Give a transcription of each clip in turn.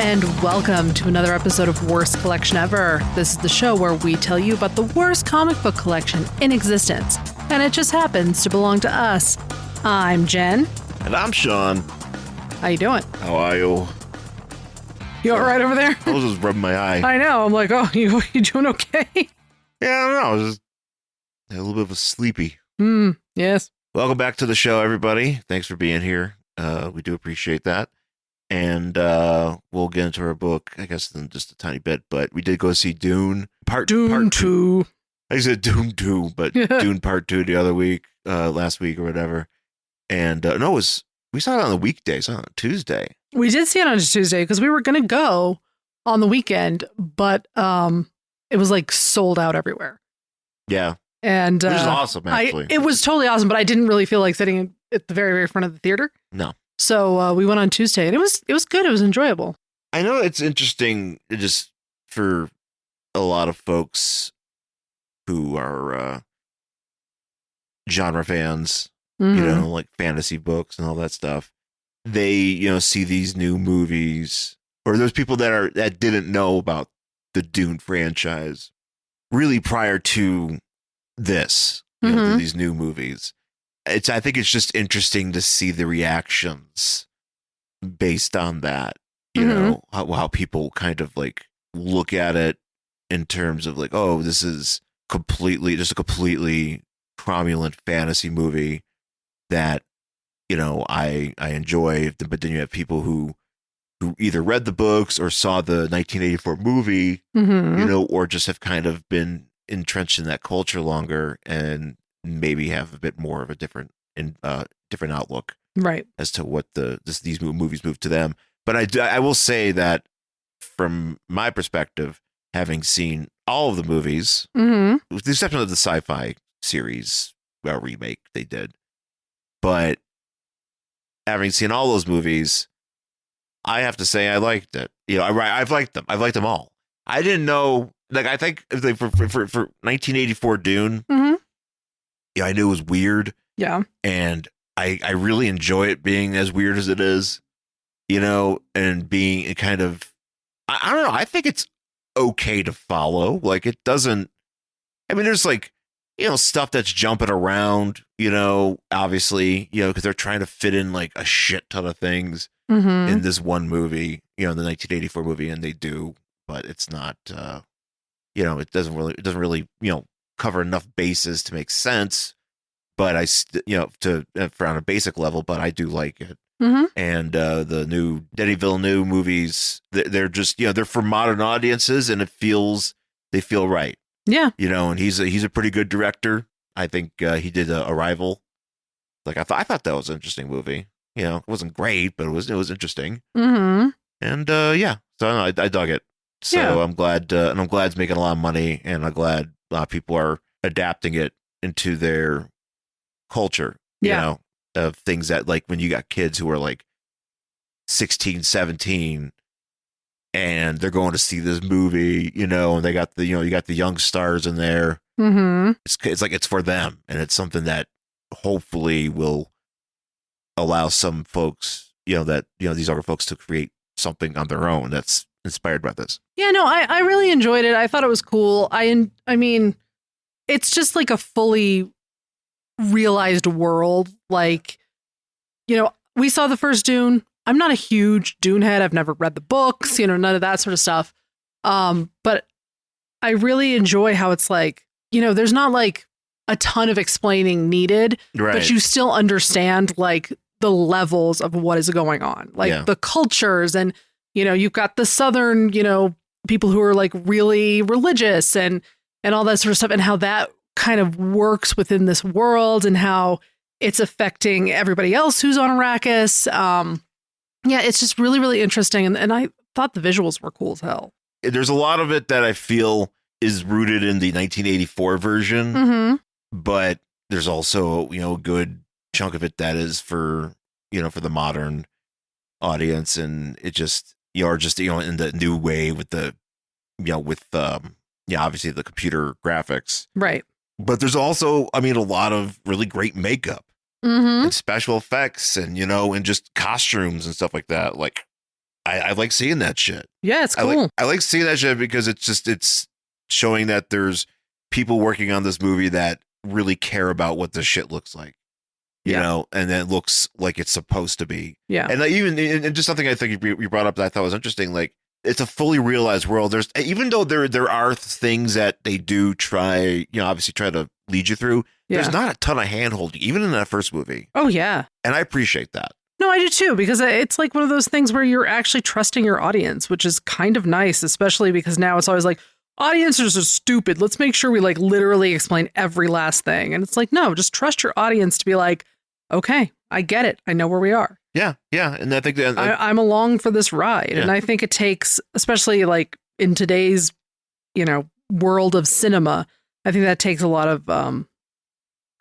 and welcome to another episode of Worst Collection Ever. This is the show where we tell you about the worst comic book collection in existence, and it just happens to belong to us. I'm Jen. And I'm Sean. How you doing? How are you? You all right over there? I was just rubbing my eye. I know. I'm like, oh, you doing okay? Yeah, I don't know. I was just a little bit of a sleepy. Yes. Welcome back to the show, everybody. Thanks for being here. We do appreciate that. And we'll get into our book, I guess, in just a tiny bit. But we did go see Dune Part 2. I said Dune 2, but Dune Part 2 the other week, last week or whatever. And we saw it on the weekdays, on Tuesday. We did see it on Tuesday because we were going to go on the weekend, but it was like sold out everywhere. Yeah. And which is awesome, actually. It was totally awesome, but I didn't really feel like sitting at the very, very front of the theater. No. So we went on Tuesday, and it was good. It was enjoyable. I know it's interesting just for a lot of folks who are genre fans, like fantasy books and all that stuff. They, see these new movies, or those people that didn't know about the Dune franchise really prior to this, these new movies. I think it's just interesting to see the reactions based on that, how people kind of like look at it in terms of like, oh, this is just a completely cromulent fantasy movie that, I enjoy. But then you have people who either read the books or saw the 1984 movie, or just have kind of been entrenched in that culture longer and maybe have a bit more of a different outlook, right, as to what these movies move to them. But I will say that from my perspective, having seen all of the movies, with the exception of the sci-fi series remake they did, but having seen all those movies, I have to say I liked it. I've liked them. I've liked them all. I didn't know, like, I think like for 1984 Dune, I knew it was weird. Yeah. And I really enjoy it being as weird as it is, and being kind of, I don't know. I think it's okay to follow. Like, it doesn't, there's like, stuff that's jumping around, obviously, because they're trying to fit in like a shit ton of things in this one movie, the 1984 movie, and they do, but it's not, it doesn't really, cover enough bases to make sense. But for on a basic level, but I do like it. And the new Denis Villeneuve movies, they're just, they're for modern audiences, and they feel right. Yeah. And he's a pretty good director. I think he did Arrival. Like, I thought that was an interesting movie. It wasn't great, but it was interesting. And so I dug it. So yeah. I'm glad, and I'm glad it's making a lot of money, and I'm glad a lot of people are adapting it into their culture, of things that, like, when you got kids who are like 16, 17, and they're going to see this movie, and they got the, you got the young stars in there. It's like, it's for them, and it's something that hopefully will allow some folks, that, these other folks to create something on their own that's inspired by this. Yeah, no, I really enjoyed it. I thought it was cool. I mean, it's just like a fully realized world. Like, we saw the first Dune. I'm not a huge Dune head. I've never read the books, none of that sort of stuff. But I really enjoy how it's like, there's not like a ton of explaining needed, right, but you still understand like the levels of what is going on, like the cultures, and, you've got the Southern, people who are like really religious and all that sort of stuff, and how that kind of works within this world and how it's affecting everybody else who's on Arrakis. It's just really, really interesting. And I thought the visuals were cool as hell. There's a lot of it that I feel is rooted in the 1984 version, but there's also, a good chunk of it that is for the modern audience. And it just, you're just, in the new way with the, obviously the computer graphics. Right. But there's also, a lot of really great makeup and special effects and, and just costumes and stuff like that. Like, I like seeing that shit. Yeah, it's cool. I like seeing that shit because it's showing that there's people working on this movie that really care about what this shit looks like. You know, and then it looks like it's supposed to be. Yeah. And and just something I think you brought up that I thought was interesting, like it's a fully realized world. There's, even though there are things that they do try, obviously try to lead you through. Yeah. There's not a ton of hand-holding, even in that first movie. Oh, yeah. And I appreciate that. No, I do too, because it's like one of those things where you're actually trusting your audience, which is kind of nice, especially because now it's always like, audiences are stupid. Let's make sure we like literally explain every last thing. And it's like, no, just trust your audience to be like, okay, I get it. I know where we are. Yeah. Yeah. And I think that I'm along for this ride. Yeah. And I think it takes, especially like in today's, world of cinema, I think that takes a lot of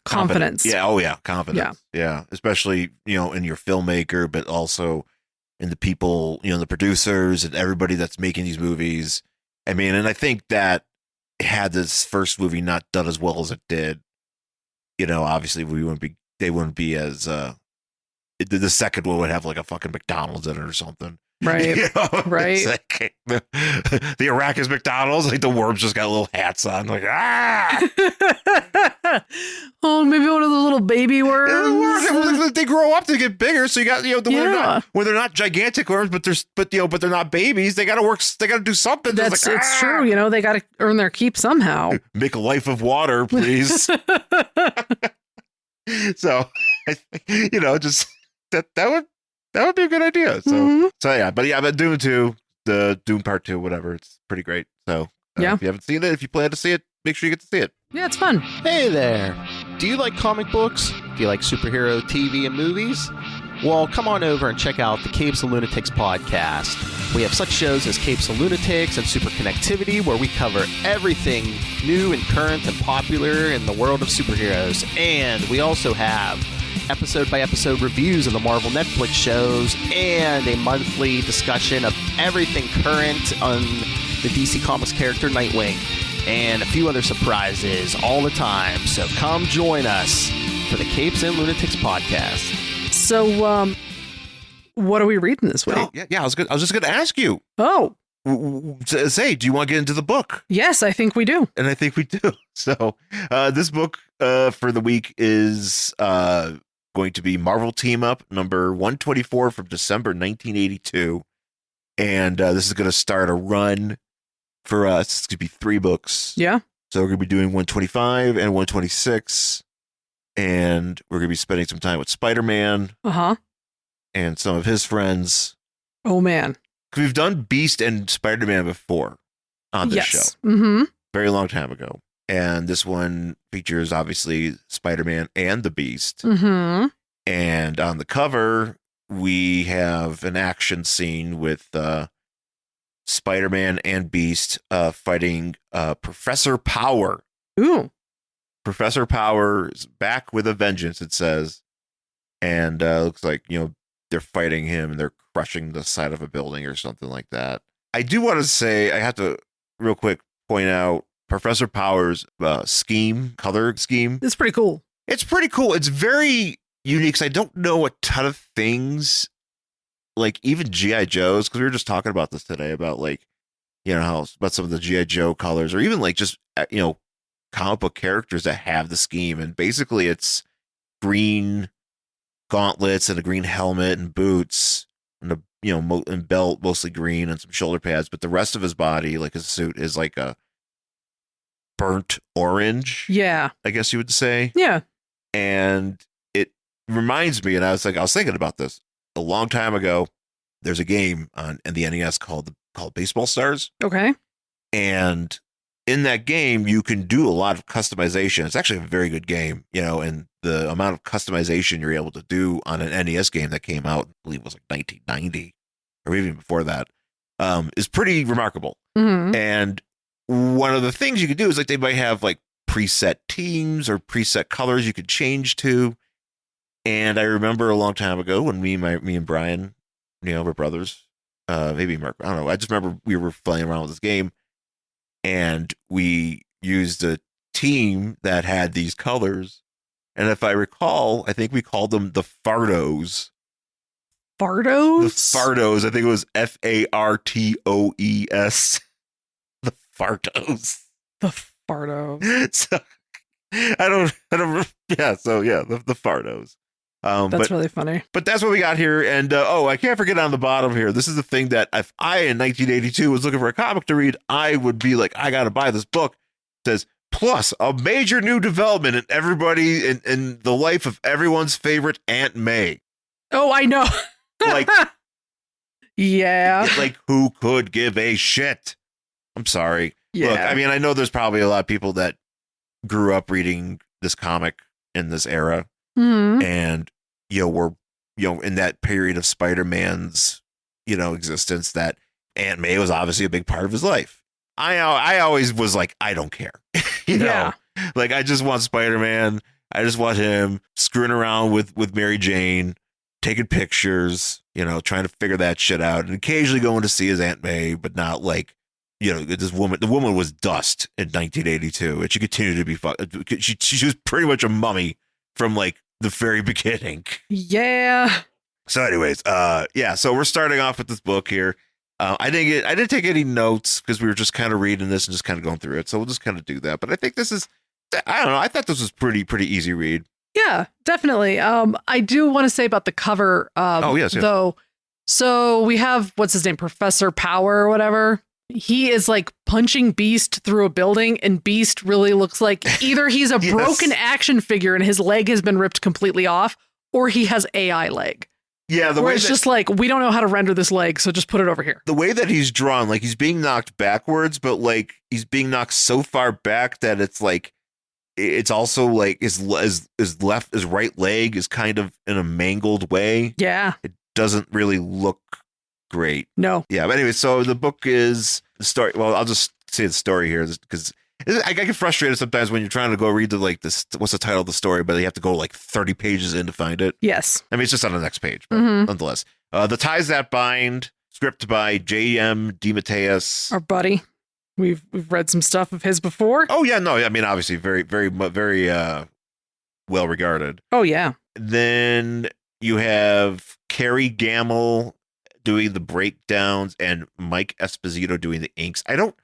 confidence. Yeah. Oh, yeah. Confidence. Yeah. Especially, in your filmmaker, but also in the people, the producers and everybody that's making these movies. I mean, and I think that had this first movie not done as well as it did, obviously they wouldn't be as, the second one would have like a fucking McDonald's in it or something. Right. Right. Like, the Arrakis McDonald's, like the worms just got little hats on, like, oh, maybe one of the little baby worms. Yeah, they grow up to get bigger, so you got when they're not gigantic worms, but they're not babies. They got to work. They got to do something. It's true. They got to earn their keep somehow. Make a life of water, please. So, just that would be a good idea. So, but Dune 2, the Dune Part 2, whatever, it's pretty great. So, if you haven't seen it, if you plan to see it, make sure you get to see it. Yeah, it's fun. Hey there. Do you like comic books? Do you like superhero TV and movies? Well, come on over and check out the Capes and Lunatics podcast. We have such shows as Capes and Lunatics and Super Connectivity, where we cover everything new and current and popular in the world of superheroes. And we also have episode-by-episode reviews of the Marvel Netflix shows and a monthly discussion of everything current on the DC Comics character Nightwing, and a few other surprises all the time. So come join us for the Capes and Lunatics podcast. So, what are we reading this week? Oh, yeah. I was just going to ask you. Oh. Say, do you want to get into the book? Yes, I think we do. And I think we do. So, this book for the week is going to be Marvel Team Up number 124 from December 1982. And this is going to start a run for us. It's going to be 3 books. Yeah. So we're going to be doing 125 and 126. And we're going to be spending some time with Spider-Man. Uh-huh. And some of his friends. Oh, man. We've done Beast and Spider-Man before on this show. Mm-hmm. Very long time ago. And this one features, obviously, Spider-Man and the Beast. Mm-hmm. And on the cover, we have an action scene with Spider-Man and Beast fighting Professor Power. Ooh. Professor Power is back with a vengeance, it says. And looks like, they're fighting him and they're crushing the side of a building or something like that. I do want to say, I have to real quick point out Professor Power's color scheme. It's pretty cool. It's pretty cool. It's very unique. 'Cause I don't know a ton of things, like even G.I. Joe's, because we were just talking about this today about about some of the G.I. Joe colors, or even like just, comic book characters that have the scheme. And basically it's green gauntlets and a green helmet and boots and a, and belt, mostly green, and some shoulder pads. But the rest of his body, like his suit, is like a burnt orange. Yeah. I guess you would say. Yeah. And it reminds me, and I was thinking about this a long time ago. There's a game in the NES called Baseball Stars. Okay. And in that game, you can do a lot of customization. It's actually a very good game, and the amount of customization you're able to do on an NES game that came out, I believe it was like 1990 or even before that, is pretty remarkable. Mm-hmm. And one of the things you could do is they might have like preset teams or preset colors you could change to. And I remember a long time ago when me and Brian, we're brothers, maybe Mark, I don't know. I just remember we were playing around with this game and we used a team that had these colors. And if I recall, I think we called them the Fardos. Fartos? The Fartos. I think it was Fartoes. The Fartos. The Fartos. So I don't, yeah. So yeah, the Fartos. That's really funny. But that's what we got here. And I can't forget on the bottom here. This is the thing that if I in 1982 was looking for a comic to read, I would be like, I got to buy this book. It says, plus a major new development in everybody in the life of everyone's favorite Aunt May. Oh, I know. Like, yeah. Like who could give a shit? I'm sorry. Yeah. Look, I mean, I know there's probably a lot of people that grew up reading this comic in this era. Mm-hmm. And were in that period of Spider-Man's existence, that Aunt May was obviously a big part of his life. I always was like, I don't care. Like, I just want Spider-Man. I just want him screwing around with Mary Jane, taking pictures, trying to figure that shit out, and occasionally going to see his Aunt May, but not like, this woman. The woman was dust in 1982, and she continued to be she was pretty much a mummy from like the very beginning. Yeah. So anyways, so we're starting off with this book here. I didn't take any notes because we were just kind of reading this and just kind of going through it. So we'll just kind of do that. But I think this is, I don't know. I thought this was pretty easy read. Yeah, definitely. I do want to say about the cover. Yes. Though. So we have, what's his name? Professor Power or whatever. He is like punching Beast through a building, and Beast really looks like either he's a Yes. broken action figure and his leg has been ripped completely off, or he has AI leg. Yeah, where it's just like, we don't know how to render this leg, so just put it over here. The way that he's drawn, like he's being knocked backwards, but like he's being knocked so far back that it's like, it's also like his right leg is kind of in a mangled way. Yeah. It doesn't really look great. No. Yeah, but anyway, so the book is the story. Well, I'll just say the story here because I get frustrated sometimes when you're trying to go read what's the title of the story, but you have to go like 30 pages in to find it. Yes. I mean, it's just on the next page, but nonetheless. The Ties That Bind, script by J.M. DeMatteis. Our buddy. We've read some stuff of his before. Oh, yeah, no, I mean, obviously very, very, very well regarded. Oh, yeah. Then you have Carrie Gamble doing the breakdowns and Mike Esposito doing the inks. I don't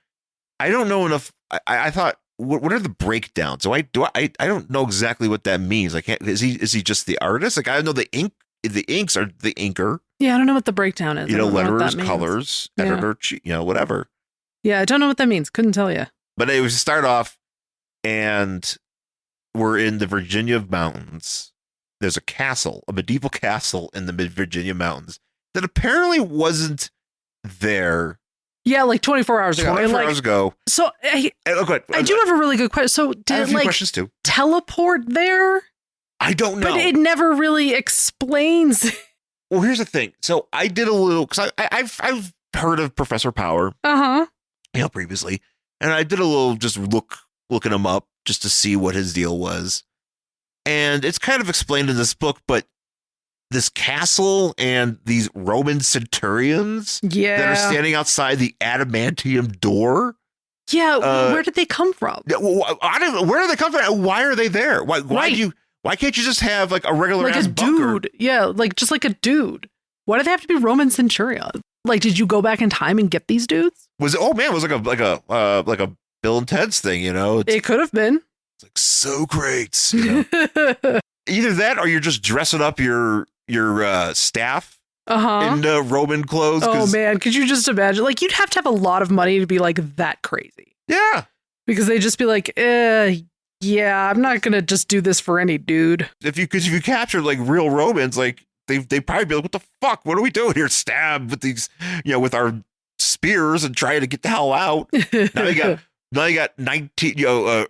know enough. I thought, what are the breakdowns? I don't know exactly what that means. I can't. Is he just the artist? Like, I know the inks are the inker. Yeah, I don't know what the breakdown is. Letterers, colors, editor, whatever. Yeah, I don't know what that means. Couldn't tell you. But it was start off, and we're in the Virginia mountains. There's a castle, a medieval castle in the Virginia mountains that apparently wasn't there. Yeah, like 24 hours ago. 24 hours ago. So I do have a really good question. So did it like questions too. Teleport there? I don't know. But it never really explains. Well, here's the thing. So I did a little, because I've heard of Professor Power. Uh-huh. Previously. And I did a little just looking him up just to see what his deal was. And it's kind of explained in this book, but this castle and these Roman centurions that are standing outside the adamantium door. Yeah, where did they come from? Where do they come from? And why are they there? Why can't you just have like a regular like ass a dude? bunker? Yeah, like just like a dude. Why do they have to be Roman centurions? Like, did you go back in time and get these dudes? Was it like a Bill and Ted's thing? It could have been. It's like so great. Either that, or you're just dressing up your staff in Roman clothes. Oh man, could you just imagine? Like, you'd have to have a lot of money to be like that crazy. Yeah, because they'd just be like, yeah, I'm not gonna just do this for any dude. If you capture like real Romans, like they probably be like, what the fuck? What are we doing here? Stab with these, with our spears and trying to get the hell out. Now you got 19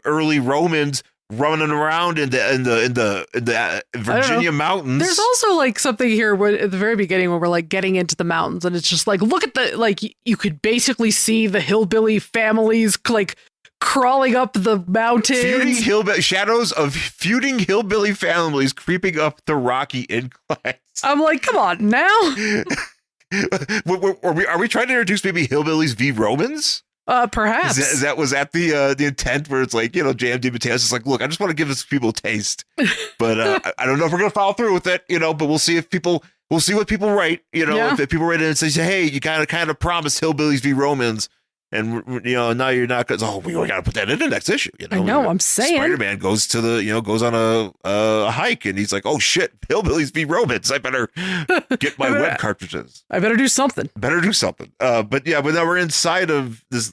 early Romans running around in the Virginia mountains. There's also like something here where at the very beginning when we're like getting into the mountains, and it's just like, look at the, like, you could basically see the hillbilly families like crawling up the mountains. Shadows of feuding hillbilly families creeping up the rocky inclines. I'm like, come on now. Are we trying to introduce maybe hillbillies v Romans? Perhaps. Is that was that the intent where it's like, J.M. DeMatteis is like, look, I just want to give this people a taste, but I don't know if we're gonna follow through with it, but we'll see if people we'll see what people write. You know, Yeah. if people write in and say, hey, you gotta kind of promise Hillbillies v. Romans. And, you know, now you're not because we got to put that in the next issue. You know, I know. I'm saying Spider-Man goes to goes on a hike and he's like, oh shit, Hillbillies v. Romans. I better get my web cartridges. I better do something. But now we're inside of this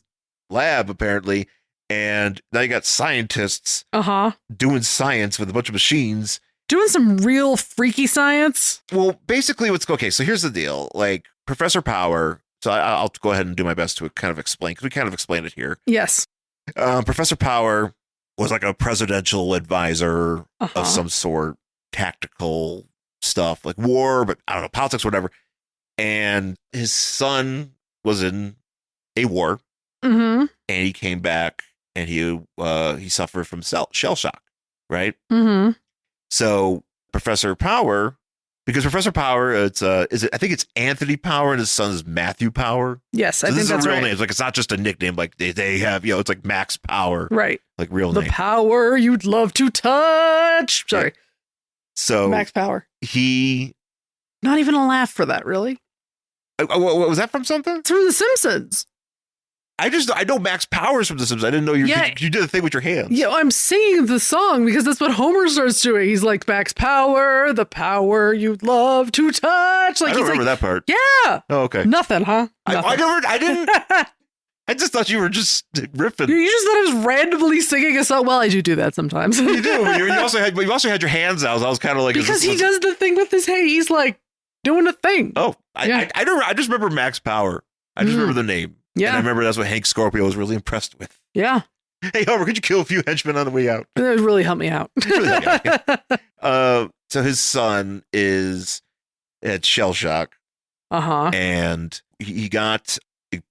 lab apparently, and now you got scientists doing science with a bunch of machines, doing some real freaky science. Well, basically, so here's the deal. Like Professor Power. So I'll go ahead and do my best to kind of explain, because we kind of explained it here. Yes. Professor Power was like a presidential advisor of some sort, tactical stuff like war, but I don't know, politics, whatever. And his son was in a war, and he came back, and he suffered from shell shock, right? So Professor Power. Because Professor Power, I think it's Anthony Power, and his son is Matthew Power. Yes, I think that's right. This is a real name. Like, it's not just a nickname. Like they have, it's like Max Power, right? Like real name. The power you'd love to touch. Sorry. Yeah. So Max Power. He. Not even a laugh for that, really. What was that from something? It's from The Simpsons. I know Max Powers from The Simpsons. I didn't know you did a thing with your hands. Yeah, I'm singing the song because that's what Homer starts doing. He's like, Max Power, the power you'd love to touch. Like, I don't remember that part. Yeah. Oh, okay. Nothing, huh? I didn't. I just thought you were just riffing. You just thought I was randomly singing a song. Well, I do that sometimes. You do. You also had your hands out. I was kind of like, because he does the thing with his hand. He's like doing a thing. Oh, I just remember Max Power. I just remember the name. Yeah. And I remember that's what Hank Scorpio was really impressed with. Yeah. Hey, Homer, could you kill a few henchmen on the way out? That would really help me out. So his son is at shell shock. And he got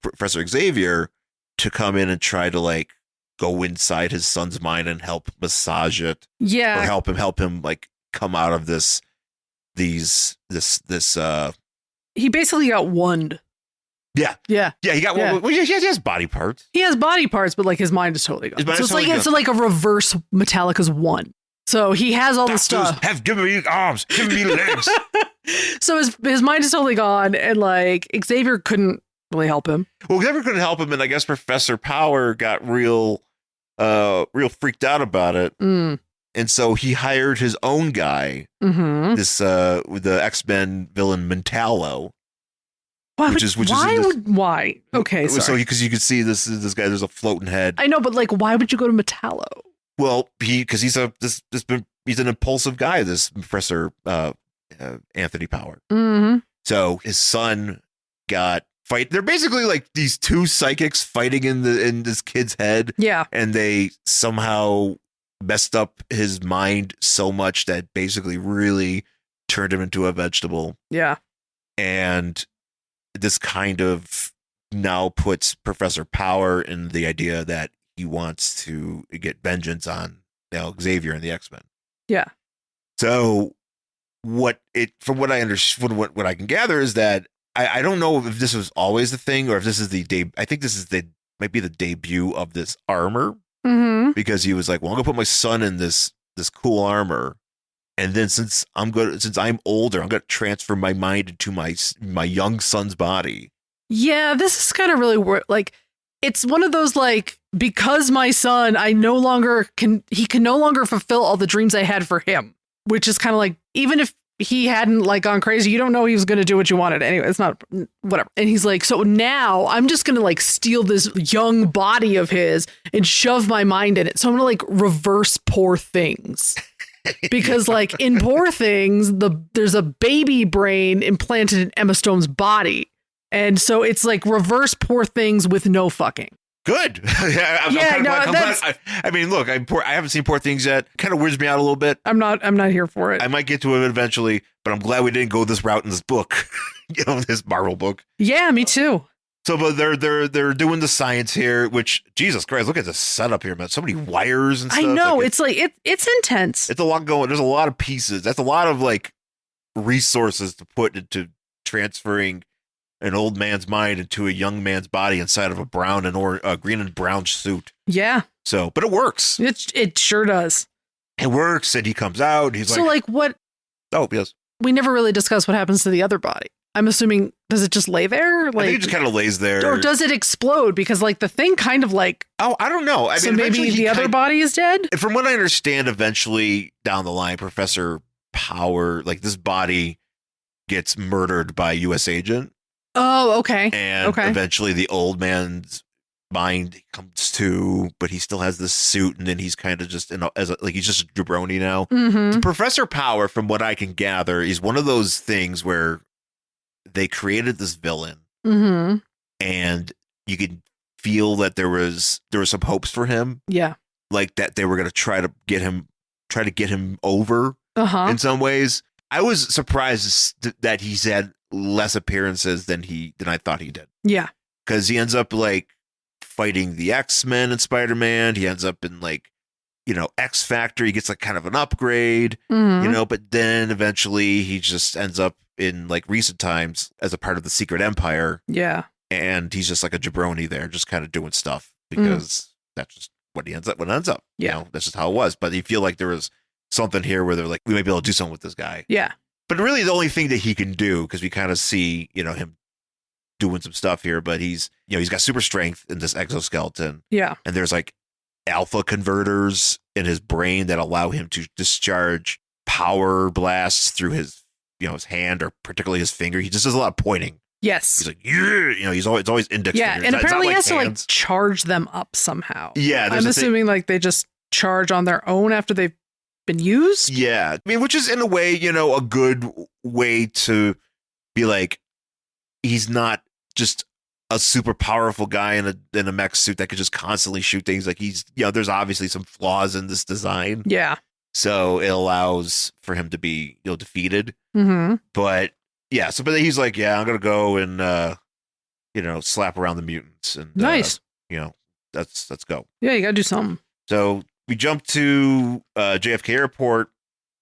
Professor Xavier to come in and try to like go inside his son's mind and help massage it. Yeah. Or help him like come out of this. He basically got wand. Yeah. He got one. Well, he has body parts. He has body parts, but like his mind is totally gone. It's like a reverse Metallica's one. So he has all the stuff. Give me arms, give me legs. So his mind is totally gone, and like Xavier couldn't really help him. Well, Xavier couldn't help him, and I guess Professor Power got real freaked out about it. And so he hired his own guy, the X-Men villain Mentallo. Why? Okay, sorry. So because you could see this guy, there's a floating head. I know, but like, why would you go to Metallo? Well, because he's an impulsive guy. This Professor Anthony Power. So his son they're basically like these two psychics fighting in this kid's head. Yeah, and they somehow messed up his mind so much that basically really turned him into a vegetable. Yeah, and this kind of now puts Professor Power in the idea that he wants to get vengeance on Xavier and the X-Men. Yeah. So from what I understand, what I can gather is that I don't know if this was always the thing or if this is I think this might be the debut of this armor, because he was like, well, I'm gonna put my son in this cool armor. And then since I'm older, I'm going to transfer my mind into my young son's body. Yeah, this is kind of really like, it's one of those like, because my son, he can no longer fulfill all the dreams I had for him, which is kind of like, even if he hadn't like gone crazy, you don't know he was going to do what you wanted anyway. It's not whatever. And he's like, so now I'm just going to like steal this young body of his and shove my mind in it. So I'm going to like reverse Poor Things. Because like in Poor Things, there's a baby brain implanted in Emma Stone's body. And so it's like reverse Poor Things with no fucking. Good. I mean, look, I haven't seen Poor Things yet. Kind of weirds me out a little bit. I'm not here for it. I might get to it eventually, but I'm glad we didn't go this route in this book. This Marvel book. Yeah, me too. So, but they're doing the science here, which, Jesus Christ, look at the setup here, man. So many wires and stuff. I know, it's intense. It's a lot going. There's a lot of pieces. That's a lot of like resources to put into transferring an old man's mind into a young man's body inside of a brown and green and brown suit. Yeah. So, but it works. It sure does. It works, and he comes out. And he's so like what? Oh yes. we never really discussed what happens to the other body. I'm assuming, does it just lay there? I think it just kind of lays there. Or does it explode? Because like the thing kind of like... Oh, I don't know. So maybe the other body is dead? From what I understand, eventually down the line, Professor Power, like this body gets murdered by a U.S. agent. Oh, okay. And eventually the old man's mind comes to, but he still has this suit, and then he's kind of just he's just a jabroni now. Mm-hmm. Professor Power, from what I can gather, is one of those things where they created this villain, mm-hmm. and you could feel that there was some hopes for him. Yeah, like that they were going to try to get him over in some ways. I was surprised that he's had less appearances than I thought he did. Yeah, because he ends up like fighting the X-Men and Spider-Man. He ends up in like, X Factor. He gets like kind of an upgrade, but then eventually he just ends up in like recent times as a part of the Secret Empire. Yeah. And he's just like a jabroni there, just kind of doing stuff because that's just what he ends up. Yeah. That's just how it was. But you feel like there was something here where they're like, we might be able to do something with this guy. Yeah. But really the only thing that he can do, because we kind of see, him doing some stuff here, but he's got super strength in this exoskeleton. Yeah. And there's like alpha converters in his brain that allow him to discharge power blasts through his, his hand, or particularly his finger. He just does a lot of pointing. Yes. He's like, yeah, it's always index finger. finger. And apparently he has hands. to like charge them up somehow. Yeah. I'm assuming like they just charge on their own after they've been used. Yeah. I mean, which is in a way, a good way to be like, he's not just a super powerful guy in a mech suit that could just constantly shoot things. Like he's, there's obviously some flaws in this design. Yeah. So it allows for him to be, defeated. Mm-hmm. But yeah, but he's like, yeah, I'm going to go and, slap around the mutants. And nice. Let's go. Yeah, you got to do something. So we jump to JFK Airport,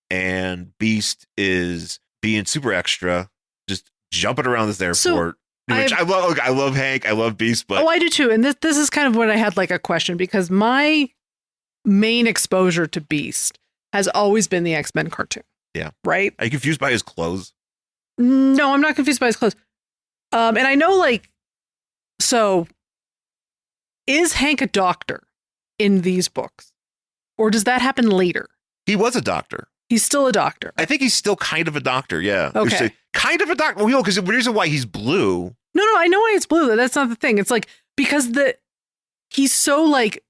and Beast is being super extra, just jumping around this airport. Which I love. I love Hank. I love Beast. But I do too. And this is kind of what I had like a question, because my main exposure to Beast has always been the X-Men cartoon. Yeah. Right? Are you confused by his clothes? No, I'm not confused by his clothes. And I know so is Hank a doctor in these books? Or does that happen later? He was a doctor. He's still a doctor. I think he's still kind of a doctor, yeah. Okay. Kind of a doctor. Well, because the reason why he's blue. No, I know why it's blue. That's not the thing. It's like because he's so like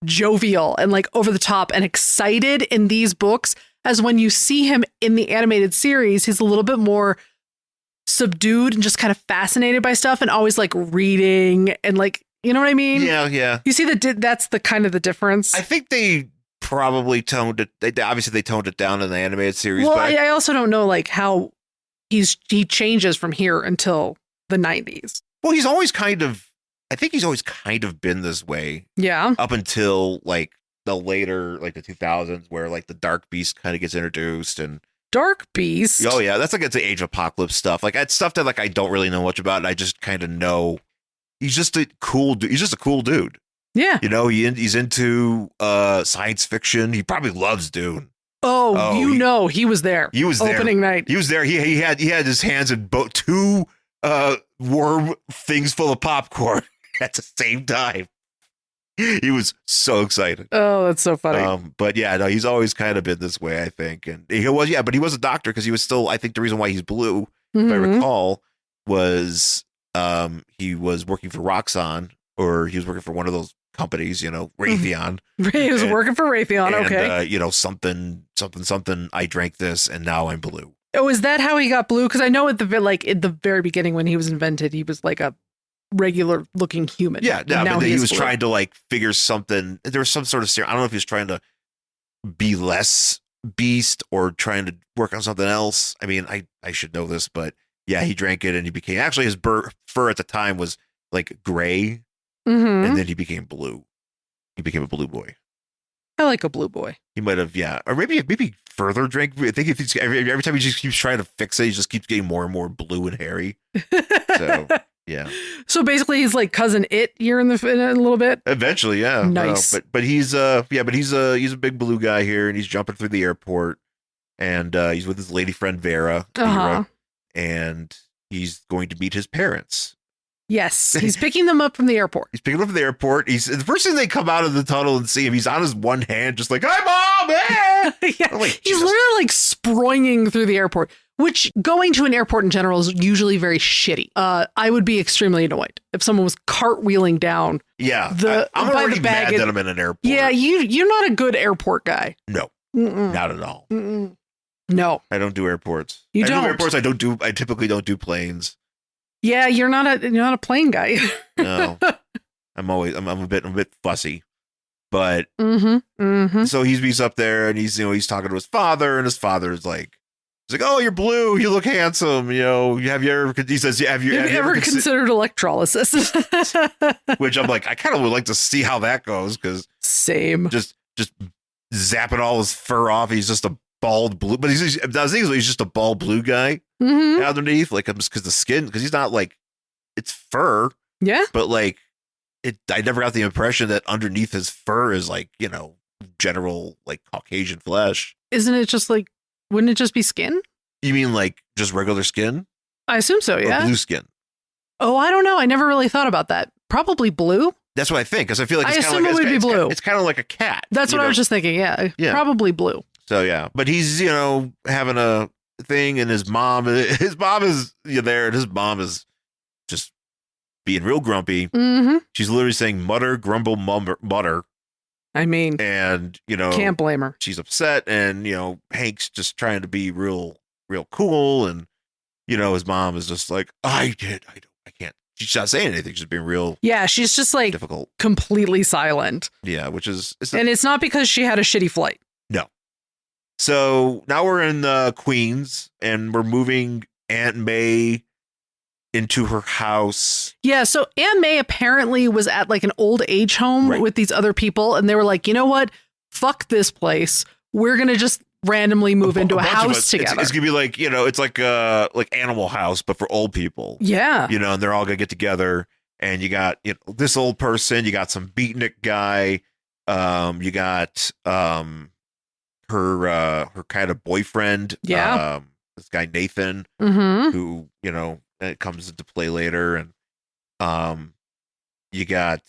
jovial and like over the top and excited in these books, as when you see him in the animated series, he's a little bit more subdued and just kind of fascinated by stuff and always like reading and like, you know what I mean? Yeah. You see that's the kind of the difference. I think they probably toned it. They toned it down in the animated series. Well, but I also don't know like how he changes from here until the 90s. Well, I think he's always kind of been this way. Yeah. Up until like the later, like the 2000s, where like the Dark Beast kind of gets introduced. And Dark Beast? Oh yeah, that's like it's the Age of Apocalypse stuff. Like it's stuff that like I don't really know much about. And I just kind of know he's just a cool dude. He's just a cool dude. Yeah. He's into science fiction. He probably loves Dune. He was there. He was there. Opening night. He was there. He had his hands in both two worm things full of popcorn at the same time. He was so excited. Oh, that's so funny. But yeah, no, he's always kind of been this way, I think. And he was, but he was a doctor because he was still, I think the reason why he's blue, if I recall, was he was working for Roxxon, or he was working for one of those companies, Raytheon. He was working for Raytheon, okay. Something, I drank this and now I'm blue. Oh, is that how he got blue? Because I know at the very beginning when he was invented, he was like a regular looking human. Yeah, but he was trying to like figure something. There was some sort of I don't know if he was trying to be less Beast or trying to work on something else. I mean, I should know this, but yeah, he drank it and he became, actually his fur at the time was like gray, and then he became blue. He became a blue boy. I like a blue boy. He might have, yeah, or maybe further drink. I think if he's every time he just keeps trying to fix it, he just keeps getting more and more blue and hairy. So. Yeah. So basically, he's like cousin It here in a little bit. Eventually, yeah. Nice. But he's a big blue guy here, and he's jumping through the airport. and he's with his lady friend Vera, and he's going to meet his parents. Yes, he's picking them up from the airport. He's picking them up from the airport. He's the first thing they come out of the tunnel and see him. He's on his one hand, just like, "Hi, Mom!" Yeah, like, he's literally like springing through the airport. Which going to an airport in general is usually very shitty. I would be extremely annoyed if someone was cartwheeling down. Yeah, I'm already mad that I'm in an airport. Yeah, you're not a good airport guy. No, not at all. No, I don't do airports. You I don't. do airports. I typically don't do planes. Yeah, you're not a plane guy. No, I'm a bit fussy, but so he's up there and he's talking to his father, and his father is like, he's like, "Oh, you're blue. You look handsome. You know, have you ever?" He says, "Have you ever considered electrolysis?" Which I'm like, I kind of would like to see how that goes, because same. Just zapping all his fur off. He's just a bald blue, but he's just a bald blue guy underneath, like, because the skin, because he's not like, it's fur. Yeah, but like I never got the impression that underneath his fur is like, general like Caucasian flesh. Isn't it just like? Wouldn't it just be skin? You mean like just regular skin? I assume so, yeah. Or blue skin. Oh, I don't know. I never really thought about that. Probably blue. That's what I think, because I feel like I assume it would be blue. It's kind of like a cat. That's what I was just thinking. Yeah, probably blue. So yeah, but he's having a thing, and his mom is there, and his mom is just being real grumpy. She's literally saying mutter, grumble, mutter. I mean, and can't blame her. She's upset, and Hank's just trying to be real cool, and his mom is just like, I can't. She's not saying anything. She's being real. Yeah, she's just like difficult, completely silent. Yeah, which is, and it's not because she had a shitty flight. No. So now we're in Queens, and we're moving Aunt May into her house. Yeah, so Aunt May apparently was at like an old age home with these other people, and they were like, you know what? Fuck this place. We're gonna just randomly move into a house together. It's gonna be like, it's like Animal House, but for old people. Yeah. And they're all gonna get together, and you got this old person, you got some beatnik guy, you got her kind of boyfriend, this guy Nathan, who it comes into play later, and you got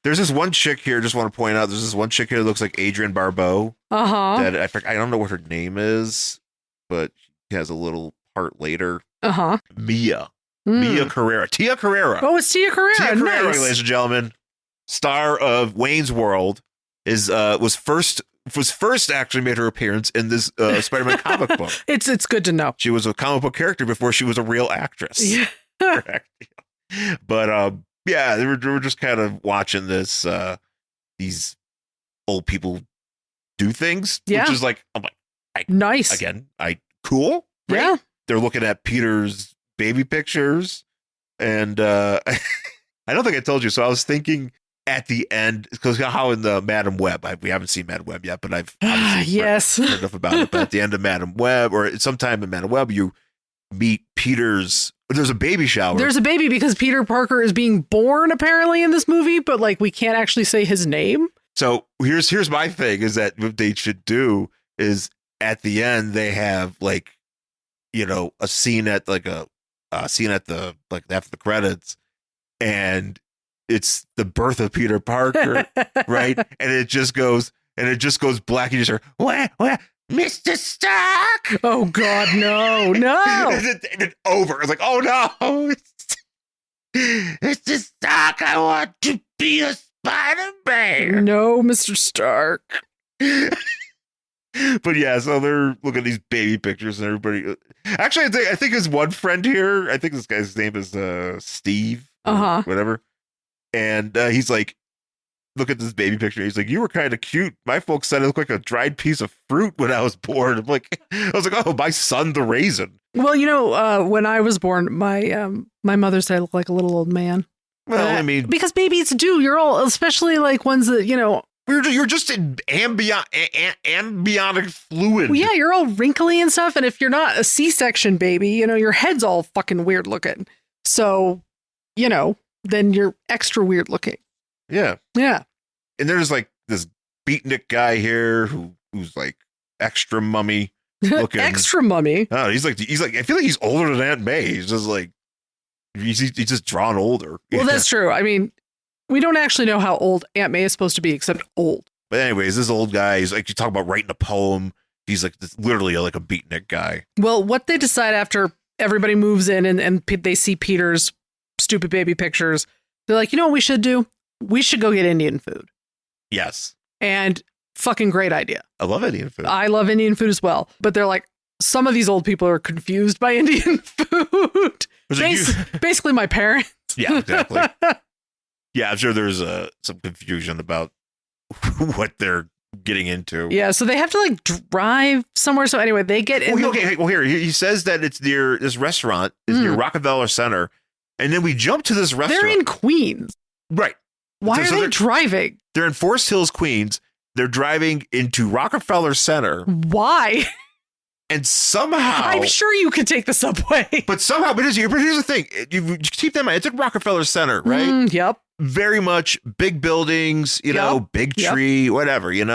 there's this one chick here. Just want to point out, there's this one chick here that looks like Adrienne Barbeau. That I don't know what her name is, but she has a little part later. Mia Carrera, Tia Carrera. Oh, it's Tia Carrera. Tia Carrera, nice. ladies and gentlemen, star of Wayne's World, was first actually made her appearance in this Spider-Man comic book. It's good to know. She was a comic book character before she was a real actress. Yeah. Correct. But yeah, we're just kind of watching this these old people do things, which is like, I'm like, nice. Again, cool. Great. Yeah. They're looking at Peter's baby pictures, and I don't think I told you. So I was thinking at the end, because how in the Madam Web, we haven't seen Madam Web yet, but I've obviously heard enough about it. But at the end of Madam Web, or sometime in Madam Web, you meet Peter's. There's a baby shower. There's a baby because Peter Parker is being born apparently in this movie, but like we can't actually say his name. So here's my thing, is that what they should do is at the end they have like, a scene at like a scene at the like after the credits, and it's the birth of Peter Parker, right? And it just goes black. You just hear, what, Mr. Stark? Oh God, no. And it's over. It's like, oh no, Mr. Stark, I want to be a Spider-Man. No, Mr. Stark. But yeah, so they're looking at these baby pictures, and everybody. Actually, I think there's one friend here. I think this guy's name is Steve. Whatever. And he's like, look at this baby picture. He's like, you were kind of cute. My folks said it looked like a dried piece of fruit when I was born. I was like, oh, my son, the raisin. Well, when I was born, my mother said I looked like a little old man. Well, I mean, because babies do. You're all, especially like ones that you're just in amniotic fluid. Well, yeah, you're all wrinkly and stuff. And if you're not a C-section baby, your head's all fucking weird looking. So, then you're extra weird looking. Yeah. Yeah. And there's like this beatnik guy here who's like extra mummy looking. Extra mummy. Oh, he's like I feel like he's older than Aunt May. He's just like he's just drawn older. Well, that's true. I mean, we don't actually know how old Aunt May is supposed to be, except old. But anyways, this old guy, he's like, you talk about writing a poem. He's like literally like a beatnik guy. Well, what they decide after everybody moves in and they see Peter's stupid baby pictures, they're like, you know what we should do? We should go get Indian food. Yes. And fucking great idea. I love Indian food. I love Indian food as well. But they're like, some of these old people are confused by Indian food. Basically my parents. Yeah, exactly. Yeah, I'm sure there's some confusion about what they're getting into. Yeah, so they have to like drive somewhere. So anyway, they get in. Well, here he says that it's near this restaurant is near Rockefeller Center, and then we jump to this restaurant. They're in Queens, right? Why are they driving? They're in Forest Hills, Queens. They're driving into Rockefeller Center. Why? And somehow, I'm sure you could take the subway. But here's the thing: you keep that in mind. It's at Rockefeller Center, right? Yep. Very much big buildings, big tree, whatever, there's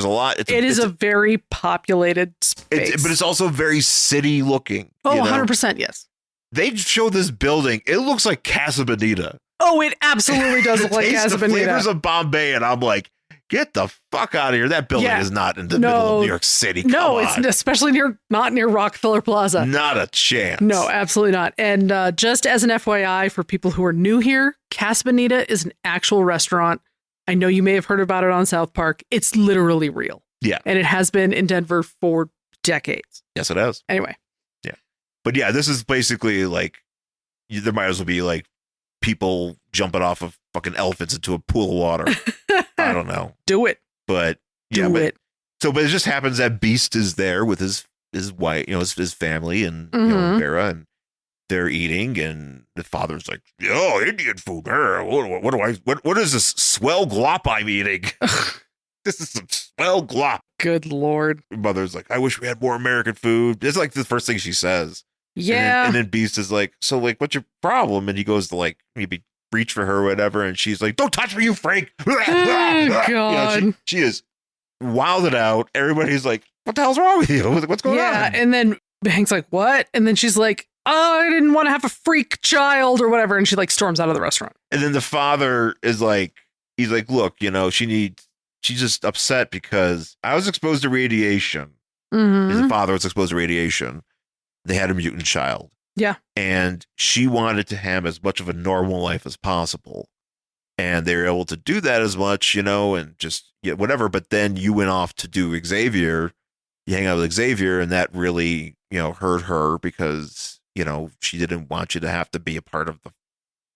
a lot. It's a very populated space. But it's also very city looking. Oh, 100%. Yes. They show this building. It looks like Casa Bonita. Oh, it absolutely does look like Casa Bonita. The flavors of Bombay. And I'm like, get the fuck out of here. That building is not in the middle of New York City. It's especially not near Rockefeller Plaza. Not a chance. No, absolutely not. And just as an FYI for people who are new here, Casa Bonita is an actual restaurant. I know you may have heard about it on South Park. It's literally real. Yeah. And it has been in Denver for decades. Yes, it has. Anyway. Yeah. But yeah, this is basically like, there might as well be like people jumping off of fucking elephants into a pool of water. I don't know. Do it. But it just happens that Beast is there with his wife, his family and Vera, and they're eating, and the father's like, "Yo, Indian food. What is this swell glop I'm eating? This is some swell glop." Good Lord. Mother's like, "I wish we had more American food." It's like the first thing she says. Yeah. And then Beast is like, "So like, what's your problem?" And he goes to like maybe reach for her or whatever, and she's like, "Don't touch me, you freak!" Oh, God. She is wilded out. Everybody's like, "What the hell's wrong with you? What's going on?" Yeah, and then Hank's like, "What?" And then she's like, "Oh, I didn't want to have a freak child or whatever," and she like storms out of the restaurant. And then the father is like, he's like, "Look, she's just upset because I was exposed to radiation." His father was exposed to radiation. They had a mutant child. Yeah. And she wanted to have as much of a normal life as possible. And they were able to do that as much, and just whatever. But then you went off to do Xavier. You hang out with Xavier, and that really, hurt her because, she didn't want you to have to be a part of the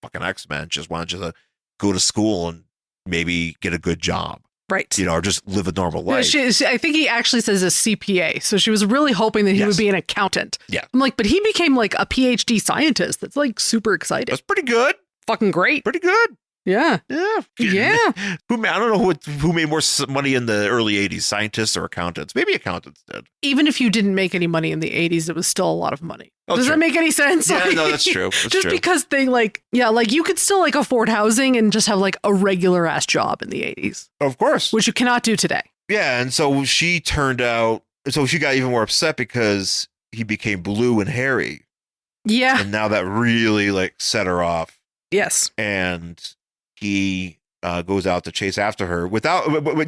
fucking X-Men. Just wanted you to go to school and maybe get a good job. Right. Or just live a normal life. I think he actually says a CPA. So she was really hoping that he would be an accountant. Yeah. I'm like, but he became like a PhD scientist. That's like super exciting. That's pretty good. Fucking great. Pretty good. Yeah. Yeah. Yeah. I don't know who made more money in the early 80s, scientists or accountants. Maybe accountants did. Even if you didn't make any money in the 80s, it was still a lot of money. Oh, Does that make any sense? Yeah, no, that's true. Just because they you could still like afford housing and just have like a regular ass job in the 80s. Of course. Which you cannot do today. Yeah. And so she got even more upset because he became blue and hairy. Yeah. And now that really like set her off. Yes. And he goes out to chase after her but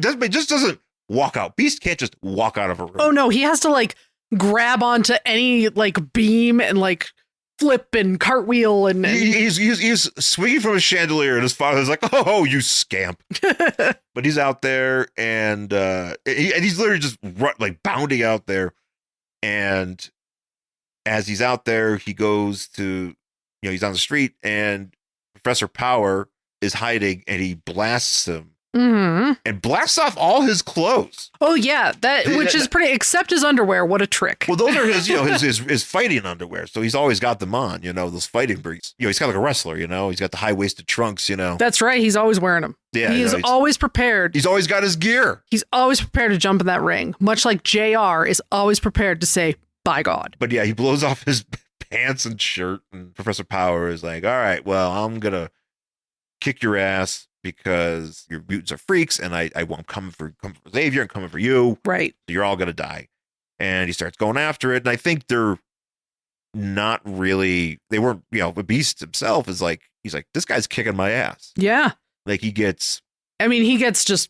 just doesn't walk out. Beast can't just walk out of a room. Oh no, he has to like grab onto any like beam and like flip and cartwheel and he's swinging from a chandelier, and his father's like, "Oh, you scamp!" But he's out there, and he's literally just like bounding out there. And as he's out there, he goes to he's on the street, and Professor Power is hiding, and he blasts him. And blasts off all his clothes. Oh yeah, which is pretty. Except his underwear. What a trick! Well, those are his his fighting underwear. So he's always got them on. Those fighting briefs. He's kind of like a wrestler. He's got the high waisted trunks. That's right. He's always wearing them. Yeah, he is always prepared. He's always got his gear. He's always prepared to jump in that ring. Much like JR is always prepared to say, "By God." But yeah, he blows off his pants and shirt, and Professor Power is like, "All right, well, I'm gonna kick your ass." because your mutants are freaks, and I'm coming for Xavier and coming for you. Right. You're all gonna die. And he starts going after it, and I think they're not really. They weren't. The Beast himself is like, he's like, this guy's kicking my ass. Yeah. Like he gets. I mean, he gets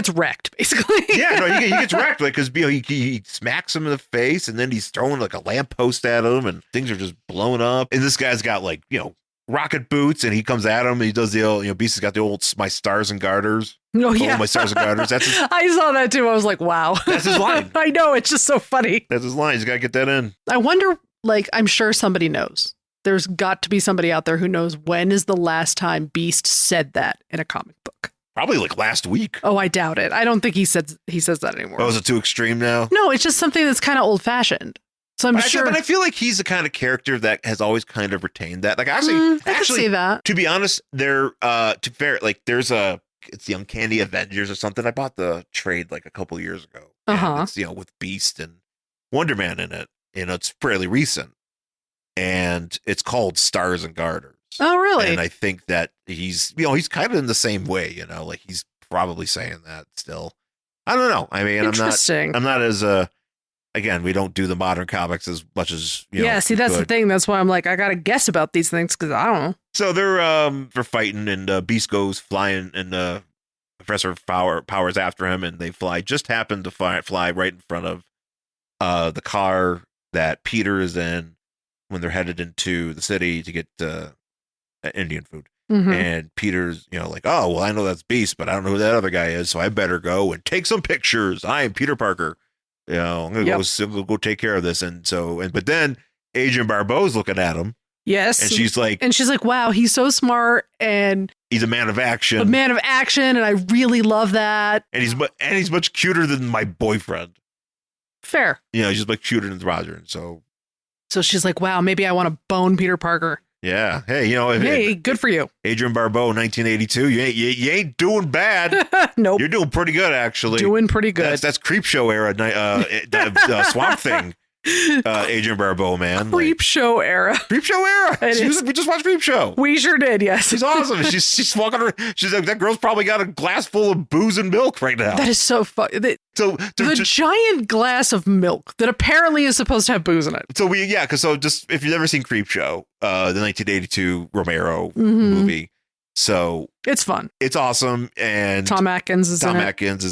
wrecked basically. Yeah, no, he gets wrecked, like, because he smacks him in the face, and then he's throwing like a lamppost at him, and things are just blowing up. And this guy's got like rocket boots, and he comes at him, and he does the old, Beast has got the old my stars and garters. Oh yeah, my stars and garters. That's his, I saw that too. I was like, wow, that's his line. I know, it's just so funny. That's his line. He's got to get that in. I wonder, like, I'm sure somebody knows. There's got to be somebody out there who knows when is the last time Beast said that in a comic book. Probably like last week. Oh, I doubt it. I don't think he says that anymore. Oh, is it too extreme now? No, it's just something that's kind of old fashioned. So I'm sure. But I feel like he's the kind of character that has always kind of retained that. Like, I can see that. To be honest, it's the Uncanny Avengers or something. I bought the trade like a couple years ago. It's, with Beast and Wonder Man in it. It's fairly recent. And it's called Stars and Garters. Oh, really? And I think that he's kind of in the same way, like he's probably saying that still. I don't know. I mean, I'm not as, again, we don't do the modern comics as much as, Yeah, see, that's the thing. That's why I'm like, I got to guess about these things because I don't know. So they're fighting, and Beast goes flying, and Professor Powers after him, and they happen to fly right in front of the car that Peter is in when they're headed into the city to get Indian food. Mm-hmm. And Peter's, like, oh, well, I know that's Beast, but I don't know who that other guy is, so I better go and take some pictures. I am Peter Parker. I'm gonna go take care of this. But then Adrienne Barbeau's looking at him. Yes. And she's like, wow, he's so smart, and he's a man of action. And I really love that. And he's much cuter than my boyfriend. Fair. He's just much cuter than Roger. And so she's like, wow, maybe I want to bone Peter Parker. Yeah. Hey, good for you. Adrienne Barbeau, 1982. You ain't doing bad. Nope. You're doing pretty good, actually. Doing pretty good. That's Creepshow era, Swamp Thing. Adrienne Barbeau, man. Creepshow era. Creepshow era. We just watched Creepshow. We sure did, yes. She's awesome. She's walking around. She's like, that girl's probably got a glass full of booze and milk right now. That is so fun. The giant glass of milk that apparently is supposed to have booze in it. If you've never seen Creepshow, the 1982 Romero movie. So it's fun. It's awesome. And Tom Atkins is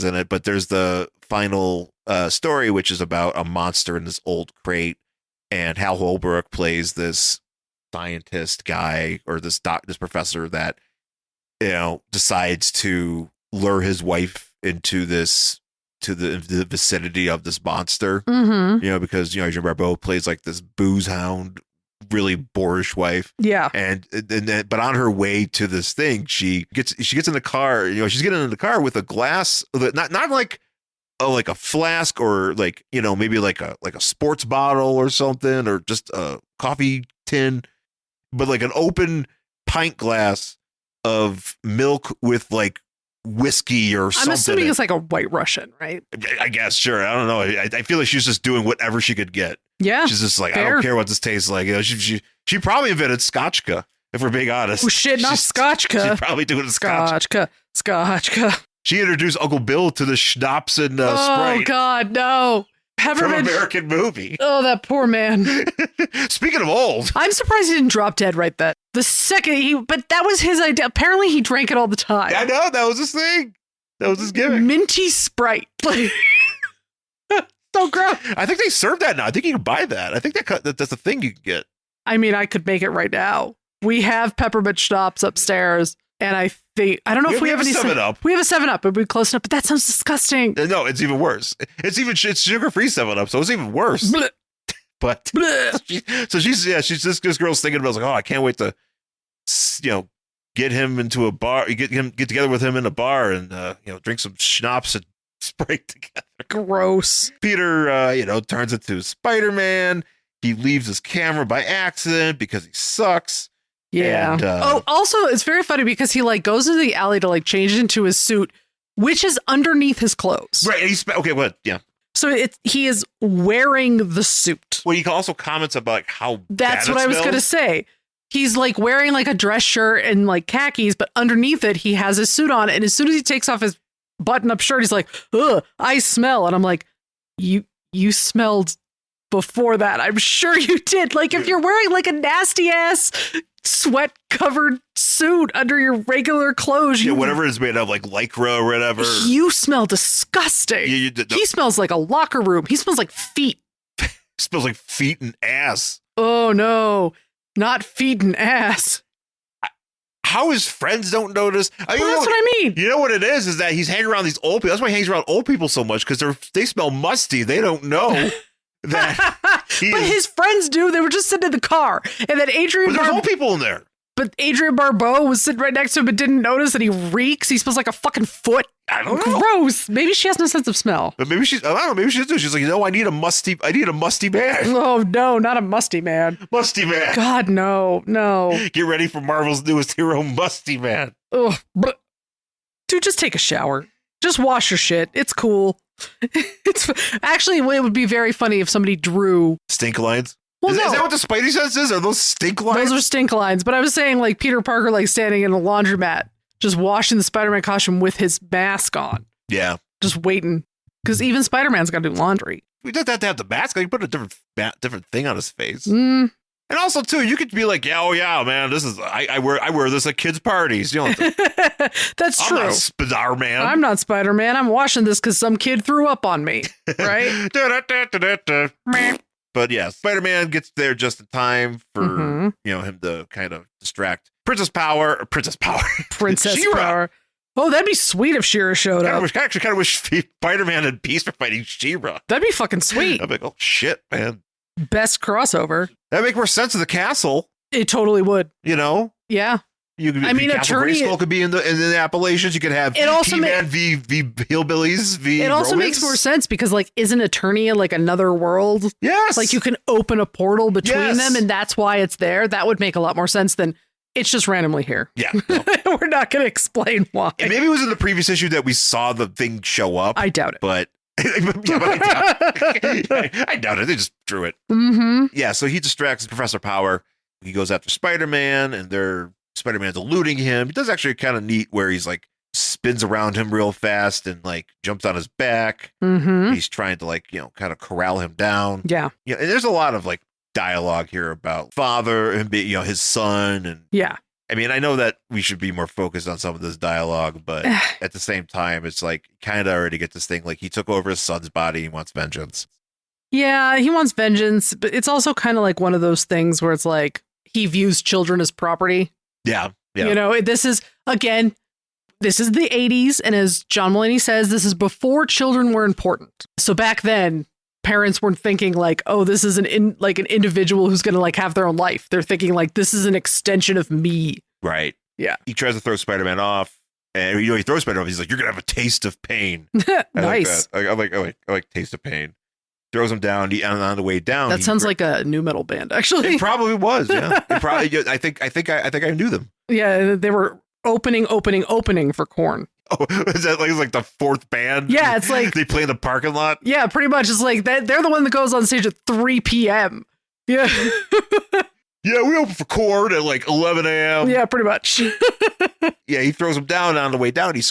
in it. But there's the final story, which is about a monster in this old crate, and Hal Holbrook plays this scientist guy, or this professor that decides to lure his wife into the vicinity of this monster. Mm-hmm. Because Adrienne Barbeau plays like this booze hound, really boorish wife. Yeah. But on her way to this thing, she gets in the car. She's getting in the car with a glass, not like a flask, or like, maybe like a sports bottle or something, or just a coffee tin, but like an open pint glass of milk with like whiskey or something. I'm assuming it's like a White Russian, right? I guess, sure. I don't know. I feel like she's just doing whatever she could get. Yeah. She's just like, fair. I don't care what this tastes like. She probably invented Scotchka, if we're being honest. Oh shit, not Scotchka. She's probably doing Scotchka. She introduced Uncle Bill to the schnapps and Sprite. Oh God, no. From American Movie. Oh, that poor man. Speaking of old, I'm surprised he didn't drop dead right then. The second but that was his idea. Apparently he drank it all the time. I know, that was his thing. That was his gimmick. Minty Sprite. So gross. I think they serve that now. I think you can buy that. I think that's a thing you can get. I mean, I could make it right now. We have peppermint schnapps upstairs, and I don't know if we have any 7-Up. We have a 7-Up, but we close enough. But that sounds disgusting. No, it's even worse. It's sugar-free 7-Up, so it's even worse. Blech. But this girl's thinking about, like, oh, I can't wait to, get him into a bar, get together with him in a bar, and drink some schnapps and Sprite together. Gross. Peter, turns into Spider-Man. He leaves his camera by accident because he sucks. Yeah. And, also, it's very funny because he goes into the alley to change into his suit, which is underneath his clothes. Right. Yeah. So he is wearing the suit. Well, he also comments about how that's what I was going to say. he's like wearing like a dress shirt and like khakis, but underneath it, he has his suit on. And as soon as he takes off his button up shirt, he's like, ugh, I smell. And I'm like, you smelled before that. I'm sure you did. Like if you're wearing like a nasty ass sweat covered suit under your regular clothes, whatever it's made of, like lycra or whatever. You smell disgusting. He smells like a locker room. He smells like feet. Smells like feet and ass. Oh no, not feet and ass. How his friends don't notice? That's what I mean. You know what it is that he's hanging around these old people. That's why he hangs around old people so much, because they smell musty. They don't know that. But his friends do. They were just sitting in the car, and then But there's old people in there. But Adrienne Barbeau was sitting right next to him, but didn't notice that he reeks. He smells like a fucking foot. I don't know. Gross. Maybe she has no sense of smell. But maybe I don't know. Maybe she does. She's like, I need a musty man. Oh no, not a musty man. Musty man. God, no. Get ready for Marvel's newest hero, Musty Man. Ugh. Dude, just take a shower. Just wash your shit. It's cool. It's actually, it would be very funny if somebody drew stink lines. Well, is no. Is that what the Spidey sense is? Are those stink lines? Those are stink lines. But I was saying like Peter Parker like standing in a laundromat, just washing the Spider-Man costume with his mask on. Yeah. Just waiting. Because even Spider-Man's got to do laundry. We don't have to have the mask. Like, put a different thing on his face. Mm. And also, too, you could be like, yeah, man, this is I wear this at kids' parties. You know, that's true. I'm not Spider-Man. I'm not Spider-Man. I'm washing this because some kid threw up on me. Right? But yeah, Spider-Man gets there just in time for him to kind of distract Princess Power. Princess Power. Oh, that'd be sweet if She-Ra showed up. I actually kind of wish Spider-Man and Beast were fighting She-Ra. That'd be fucking sweet. I'd be like, oh shit, man. Best crossover. That'd make more sense of the castle. It totally would. You know? Yeah. Attorney could be in the Appalachians. You could have He-Man v Hillbillies v. It also Romans. makes more sense because, like, isn't Eternia like another world? Yes. Like you can open a portal between them, and that's why it's there. That would make a lot more sense than it's just randomly here. Yeah, no. We're not going to explain why. And maybe it was in the previous issue that we saw the thing show up. I doubt it, but I doubt it. They just drew it. Mm-hmm. Yeah. So he distracts Professor Power. He goes after Spider-Man, and Spider-Man's eluding him. He does actually kind of neat where he's like spins around him real fast and like jumps on his back. Mm-hmm. He's trying to like, kind of corral him down. Yeah. Yeah. And there's a lot of like dialogue here about father and his son. And yeah. I mean, I know that we should be more focused on some of this dialogue, but at the same time, it's like kind of already get this thing like he took over his son's body. He wants vengeance. Yeah, he wants vengeance, but it's also kind of like one of those things where it's like he views children as property. Yeah. This is the 80s. And as John Mulaney says, this is before children were important. So back then, parents weren't thinking like, oh, this is an individual who's going to like have their own life. They're thinking like, this is an extension of me. Right. Yeah. He tries to throw Spider-Man off, and he throws Spider-Man off. He's like, you're going to have a taste of pain. Nice. I like taste of pain. Throws him down. On the way down, that sounds like a new metal band. Actually, it probably was. Yeah, I think I knew them. Yeah, they were opening for Korn. Oh, is that like the fourth band? Yeah, it's like they play in the parking lot. Yeah, pretty much. It's like that. They're the one that goes on stage at 3 p.m. Yeah. Yeah, we open for Korn at like 11 a.m. Yeah, pretty much. Yeah, he throws him down on the way down. He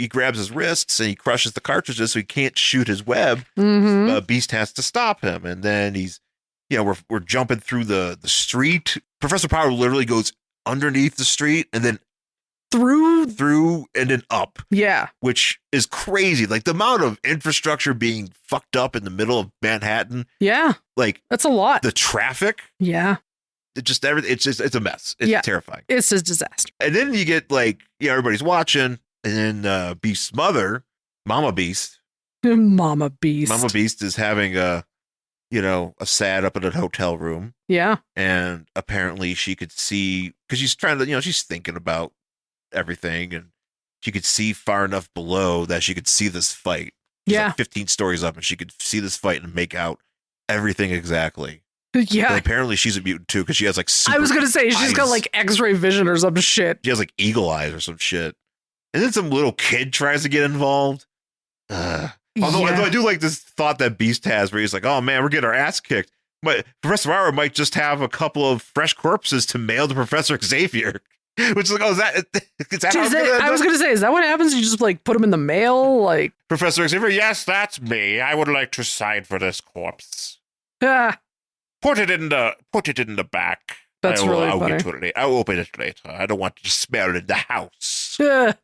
grabs his wrists and he crushes the cartridges so he can't shoot his web. Mm-hmm. Beast has to stop him. And then he's, we're jumping through the street. Professor Power literally goes underneath the street and then through and then up. Yeah. Which is crazy. Like the amount of infrastructure being fucked up in the middle of Manhattan. Yeah. Like that's a lot. The traffic. Yeah. It's a mess. It's terrifying. It's a disaster. And then you get like, everybody's watching, and then Beast's mother, Mama Beast is having a sad up in a hotel room. Yeah. And apparently she could see, because she's trying to, she's thinking about everything, and she could see far enough below that she could see this fight. She's like 15 stories up, and she could see this fight and make out everything exactly. Yeah. And apparently she's a mutant too, because she has like super I was gonna say she's eyes. got like X-ray vision or some shit. She has like eagle eyes or some shit. And then some little kid tries to get involved. Although I do like this thought that Beast has where he's like, oh man, we're getting our ass kicked. But Professor Power might just have a couple of fresh corpses to mail to Professor Xavier. Which is like, is that how it's I was gonna say, is that what happens? You just like put them in the mail, like Professor Xavier? Yes, that's me. I would like to sign for this corpse. ah, Put it in the back. That's really I'll funny. Get to it later. I'll open it later. I don't want to smell it in the house. ah.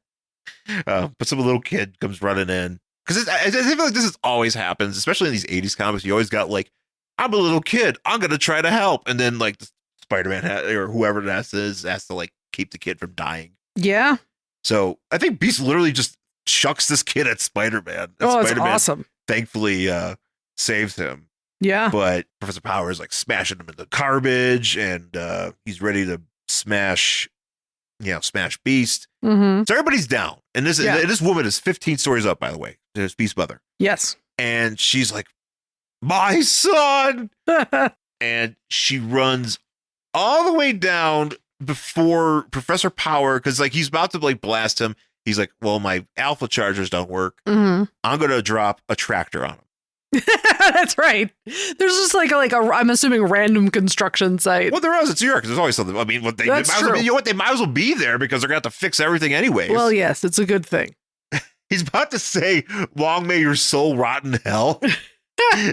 But some little kid comes running in because I feel like this always happens, especially in these '80s comics. You always got like, I'm a little kid. I'm gonna try to help, and then like Spider-Man or whoever that is has to like keep the kid from dying. Yeah. So I think Beast literally just chucks this kid at Spider-Man. And Oh, it's Spider-Man awesome. thankfully saves him. Yeah. But Professor Power is like smashing him into garbage, and he's ready to smash Beast. Mm-hmm. So everybody's down. And this woman is 15 stories up, by the way. There's Beast's mother. Yes. And she's like, my son. And she runs all the way down before Professor Power, because like he's about to like blast him. He's like, well, my alpha chargers don't work. Mm-hmm. I'm gonna drop a tractor on him. That's right. There's just like a I'm assuming random construction site. Well, there is. It's New York. There's always something. I mean, they might as well be, they might as well be there because they're gonna have to fix everything anyways. Well, yes, it's a good thing. He's about to say, long may your soul rot in hell.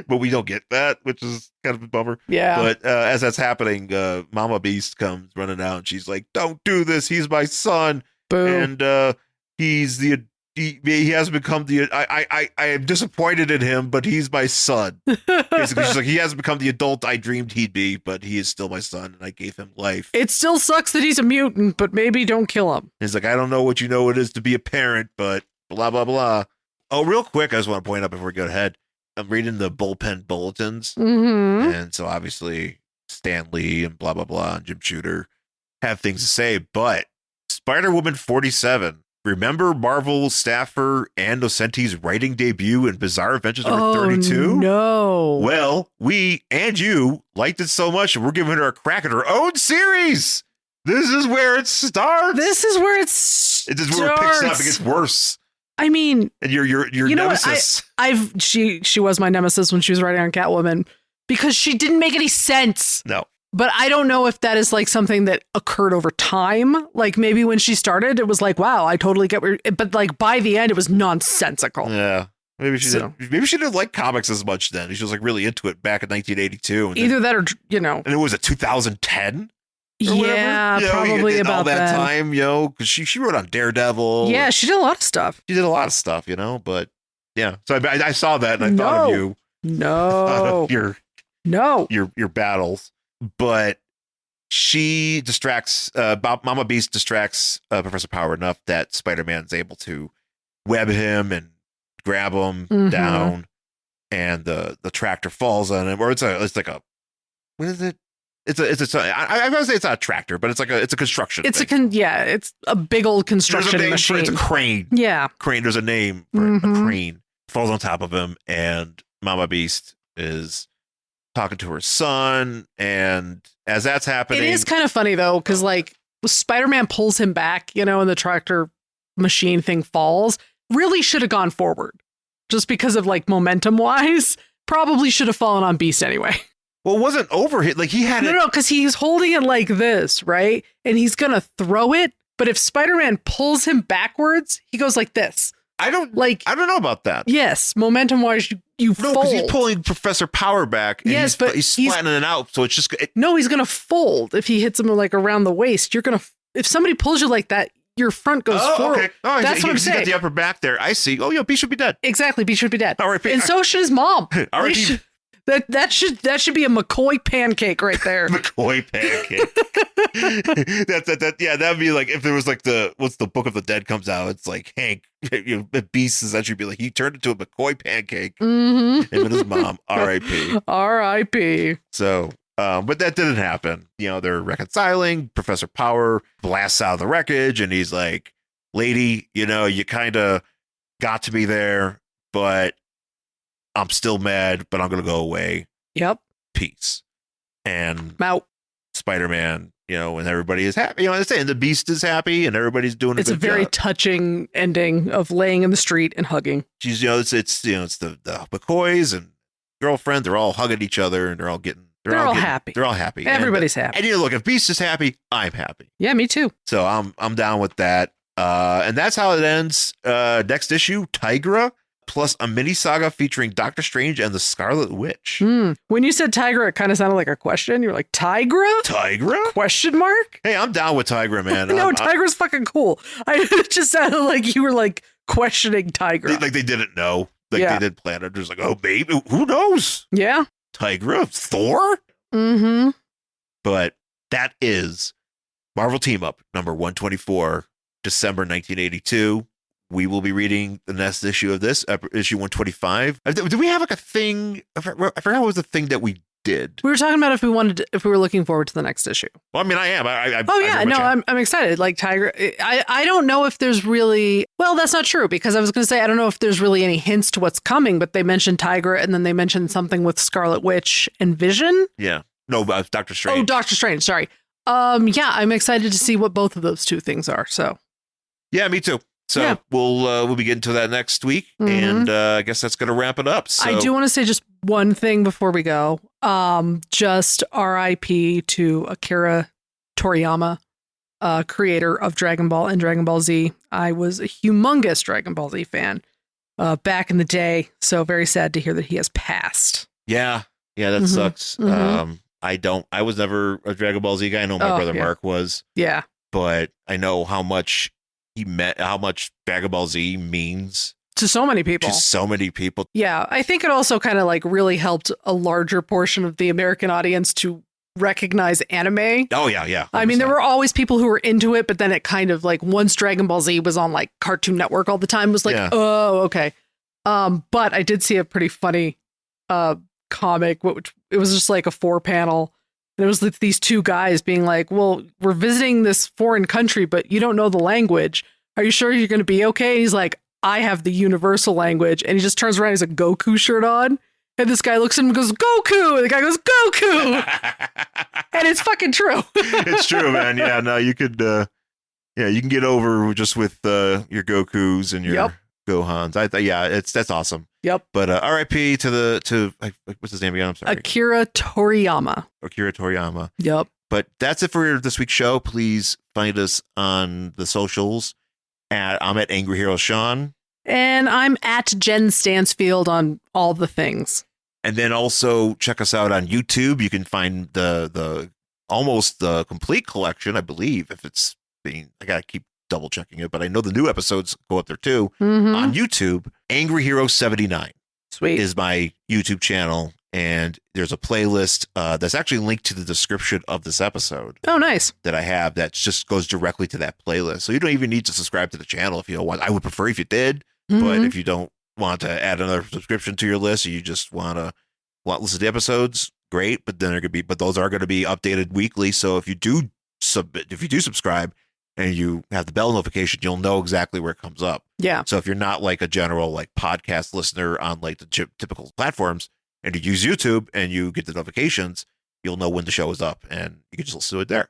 But we don't get that, which is kind of a bummer. Yeah. But as that's happening, Mama Beast comes running out, and she's like, don't do this. He's my son. Boom. And he has become I am disappointed in him, but he's my son. Basically, she's like, he hasn't become the adult I dreamed he'd be, but he is still my son, and I gave him life. It still sucks that he's a mutant, but maybe don't kill him. He's like, I don't know what you know it is to be a parent, but blah, blah, blah. Oh, real quick, I just want to point out before we go ahead, I'm reading the bullpen bulletins. Mm-hmm. And so obviously Stan Lee and blah, blah, blah, and Jim Shooter have things to say, but Spider-Woman 47, remember Marvel staffer Ann Nocenti's writing debut in Bizarre Adventures number 32? No. Well, we and you liked it so much, and we're giving her a crack at her own series. This is where it starts. This is where it picks up. It gets worse. I mean, and your nemesis. She was my nemesis when she was writing on Catwoman because she didn't make any sense. No. But I don't know if that is like something that occurred over time. Like maybe when she started, it was like, wow, I totally get where, but like by the end, it was nonsensical. Yeah. Maybe she didn't like comics as much then. She was like really into it back in 1982. And either that or, And it was a 2010? Yeah, probably about all that then. time, because she wrote on Daredevil. Yeah, she did a lot of stuff. She did a lot of stuff, but yeah. So I saw that and I thought of you. No. Your battles. But she distracts, Mama Beast distracts Professor Power enough that Spider-Man's able to web him and grab him down, and the tractor falls on him, or it's like a, what is it? I'm gonna say it's not a tractor, but it's a construction. It's thing. It's a big old construction machine. It's a crane. Yeah, crane. There's a name for a crane. Falls on top of him, and Mama Beast is talking to her son, and as that's happening, it is kind of funny though, because like Spider-Man pulls him back, and the tractor machine thing falls. Really should have gone forward, just because of like momentum wise. Probably should have fallen on Beast anyway. Well, it wasn't overhit. Like he had No, because he's holding it like this, right? And he's gonna throw it. But if Spider-Man pulls him backwards, he goes like this. I don't know about that. Yes, momentum wise, you no, fold. because he's pulling Professor Power back. And yes, but he's flattening it out, so it's just. No, he's gonna fold if he hits him like around the waist. You're gonna if somebody pulls you like that, your front goes forward. Okay. Oh, that's what I'm saying. He's got the upper back there. I see. Oh, yeah, B should be dead. Exactly, B should be dead. All right, and so should his mom. All right. That should be a McCoy pancake right there. McCoy pancake. That'd be like if there was like what's the Book of the Dead comes out. It's like Hank, Beast is actually be like he turned into a McCoy pancake. Him and his mom. R.I.P. R.I.P. So, but that didn't happen. They're reconciling. Professor Power blasts out of the wreckage, and he's like, "Lady, you kind of got to be there, but." I'm still mad, but I'm going to go away. Yep. Peace. And out. Spider-Man, and everybody is happy. I'm saying the Beast is happy and everybody's doing it's a very touching ending of laying in the street and hugging. She's, it's the McCoys and girlfriend. They're all hugging each other and they're all getting They're all happy. They're all happy. Everybody's happy. And look, if Beast is happy, I'm happy. Yeah, me too. So I'm down with that. And that's how it ends. Next issue, Tigra, plus a mini saga featuring Doctor Strange and the Scarlet Witch. When you said Tigra, it kind of sounded like a question. You were like, Tigra? Tigra? Question mark? Hey, I'm down with Tigra, man. No, Tigra's fucking cool. It just sounded like you were like questioning Tigra. Like they didn't know. Like they didn't plan it. Just like, oh, baby, who knows? Yeah. Tigra? Thor? Mm-hmm. But that is Marvel Team Up number 124, December 1982. We will be reading the next issue of this, issue 125. Do we have like a thing? I forgot what was the thing that we did. We were talking about if we were looking forward to the next issue. Well, I mean, I am. I'm excited. Like Tigra, I don't know if there's really. Well, that's not true because I was going to say I don't know if there's really any hints to what's coming, but they mentioned Tigra and then they mentioned something with Scarlet Witch and Vision. Yeah. No, Doctor Strange. Oh, Doctor Strange. Sorry. Yeah, I'm excited to see what both of those two things are. So. Yeah, me too. So we'll be getting to that next week, and I guess that's going to wrap it up. So. I do want to say just one thing before we go. Just R.I.P. to Akira Toriyama, creator of Dragon Ball and Dragon Ball Z. I was a humongous Dragon Ball Z fan back in the day, so very sad to hear that he has passed. Yeah, that sucks. I was never a Dragon Ball Z guy. I know my brother Mark was. Yeah, but I know how much how much Dragon Ball Z means to so many people. Yeah, I think it also kind of like really helped a larger portion of the American audience to recognize anime. Oh yeah. 100%. I mean, there were always people who were into it, but then it kind of like once Dragon Ball Z was on like Cartoon Network all the time, was like, oh, okay. But I did see a pretty funny comic, which it was just like a 4-panel. And it was like these two guys being like, well, we're visiting this foreign country, but you don't know the language. Are you sure you're going to be okay? And he's like, I have the universal language. And he just turns around, he has a Goku shirt on. And this guy looks at him and goes, Goku! And the guy goes, Goku! And it's fucking true. It's true, man. Yeah, no, you could, you can get over just with your Gokus and your Gohans. That's awesome. Yep. But R.I.P. to what's his name again? I'm sorry. Akira Toriyama. Yep. But that's it for this week's show. Please find us on the socials. I'm at Angry Hero Sean. And I'm at Jen Stansfield on all the things. And then also check us out on YouTube. You can find the almost the complete collection, I believe. If it's being, I gotta keep double checking it, but I know the new episodes go up there too. On YouTube. Angry Hero 79 is my YouTube channel, and there's a playlist that's actually linked to the description of this episode. Oh, nice. That I have that just goes directly to that playlist. So you don't even need to subscribe to the channel if you don't want. I would prefer if you did, but if you don't want to add another subscription to your list, or you just want to listen to the episodes, great. But then those are going to be updated weekly. So if you do subscribe and you have the bell notification, you'll know exactly where it comes up. Yeah. So if you're not like a general like podcast listener on like the typical platforms, and you use YouTube and you get the notifications, you'll know when the show is up, and you can just listen to it there.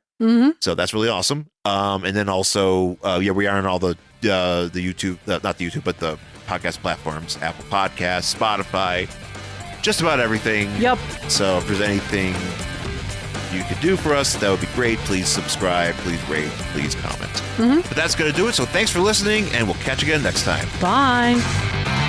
So that's really awesome. And then also, we are on all the YouTube, not the YouTube, but the podcast platforms: Apple Podcasts, Spotify, just about everything. Yep. So if there's anything you could do for us, that would be great. Please subscribe, please rate, please comment. But that's going to do it. So thanks for listening, and we'll catch you again next time. Bye.